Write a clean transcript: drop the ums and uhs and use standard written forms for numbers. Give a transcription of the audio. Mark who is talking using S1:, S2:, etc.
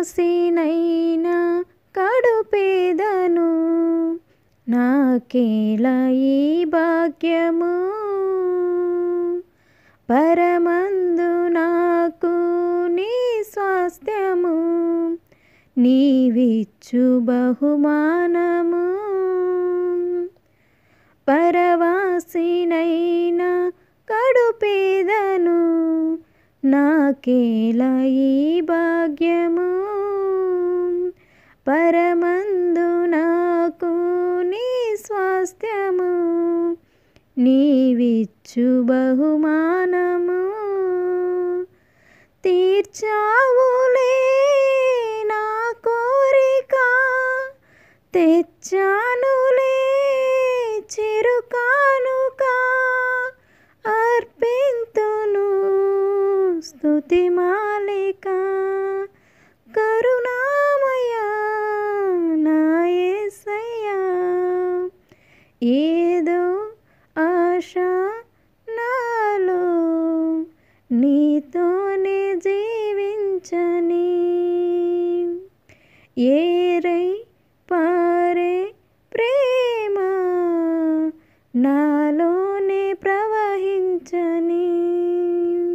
S1: పరవాసినైనా కడుపేదను, నాకేలా ఈ భాగ్యము. పరమందు నాకు నీ స్వాస్థ్యము, నీవిచ్చు బహుమానము. పరవాసినైనా కడుపేదను, నాకేలా ఈ భాగ్యము. పరమందు నాకు నీ స్వాస్థ్యము, నీవిచ్చు బహుమానము. తీర్చావులే నా కోరిక, తెచ్చానులే చిరుకానుక, అర్పింతును స్తుతి మాలిక. కరుణామయ నా యేసయ్యా, ఏదో ఆశ నాలో, నీతోనే జీవించని. ఏ